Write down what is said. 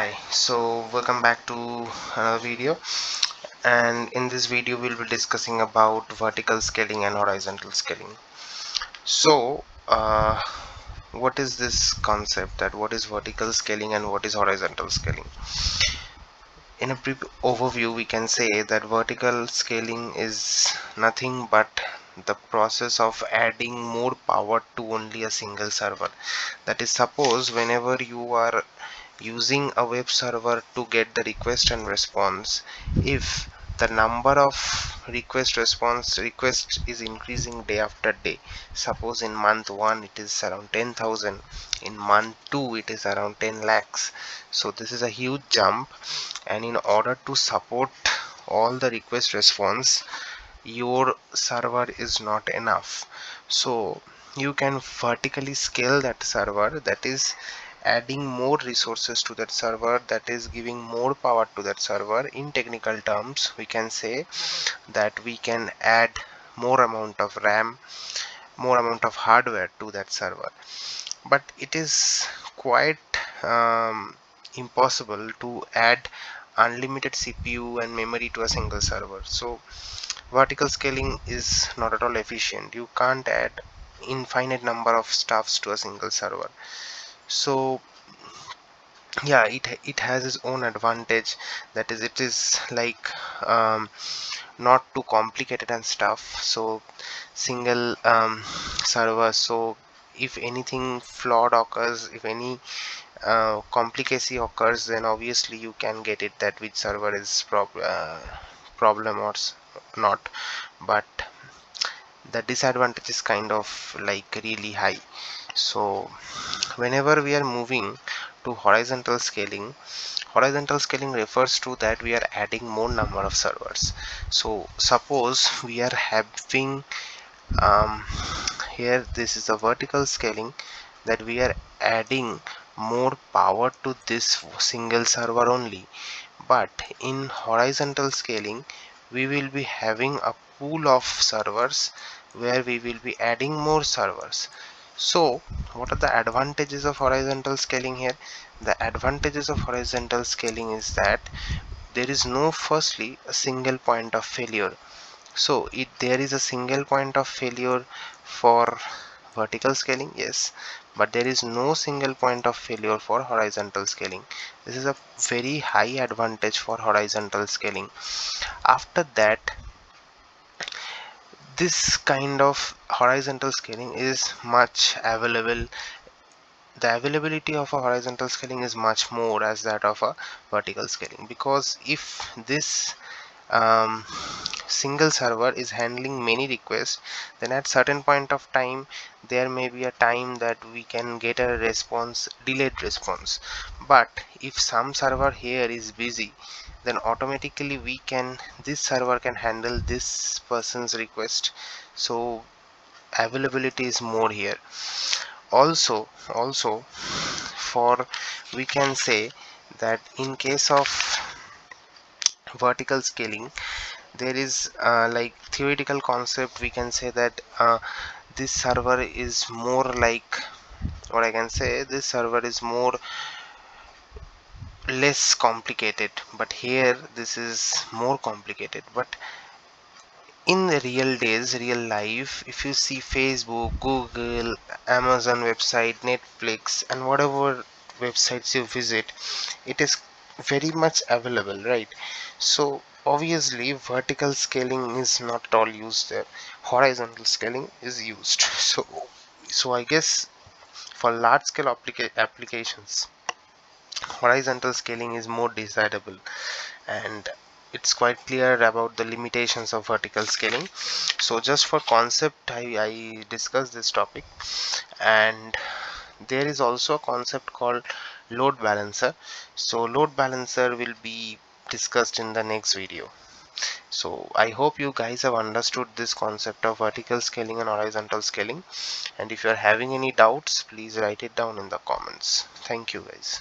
Hi, so welcome back to another video, and in this video we'll be discussing about vertical scaling and horizontal scaling. So what is this concept, that what is vertical scaling and what is horizontal scaling? In a brief overview, we can say that vertical scaling is nothing but the process of adding more power to only a single server. That is, suppose whenever you are using a web server to get the request and response, if the number of request is increasing day after day, suppose in month 1 it is around 10,000, in month 2 it is around 10 lakhs, so this is a huge jump. And in order to support all the request response, your server is not enough, so you can vertically scale that server, that is adding more resources to that server, that is giving more power to that server. In technical terms, we can say that we can add more amount of RAM, more amount of hardware to that server, but it is quite impossible to add unlimited CPU and memory to a single server. So vertical scaling is not at all efficient. You can't add infinite number of stuffs to a single server. So yeah, it has its own advantage, that is, it is like not too complicated and stuff. So single server, so if anything flawed occurs, if any complicacy occurs, then obviously you can get it that which server is problem or not. But the disadvantage is kind of like really high. So whenever we are moving to horizontal scaling refers to that we are adding more number of servers. So suppose we are having here, this is a vertical scaling, that we are adding more power to this single server only. But in horizontal scaling, we will be having a pool of servers where we will be adding more servers. So what are the advantages of horizontal scaling here? The advantages of horizontal scaling is that there is no, firstly, a single point of failure. So there is a single point of failure for vertical scaling, yes, but there is no single point of failure for horizontal scaling. This is a very high advantage for horizontal scaling. After that, this kind of horizontal scaling is much available. The availability of a horizontal scaling is much more as that of a vertical scaling, because if this um, single server is handling many requests, then at certain point of time there may be a time that we can get a response, delayed response. But if some server here is busy, then automatically this server can handle this person's request, so availability is more here. Also for, we can say that in case of vertical scaling, there is like theoretical concept, we can say that this server is more like, what I can say, this server is more less complicated, but here this is more complicated. But in the real life, if you see Facebook, Google, Amazon website, Netflix, and whatever websites you visit, it is very much available, right? So obviously vertical scaling is not at all used there, horizontal scaling is used. So I guess for large scale applications, horizontal scaling is more desirable, and it's quite clear about the limitations of vertical scaling. So just for concept, I discussed this topic. And there is also a concept called load balancer. So load balancer will be discussed in the next video. So I hope you guys have understood this concept of vertical scaling and horizontal scaling, and if you are having any doubts, please write it down in the comments. Thank you guys.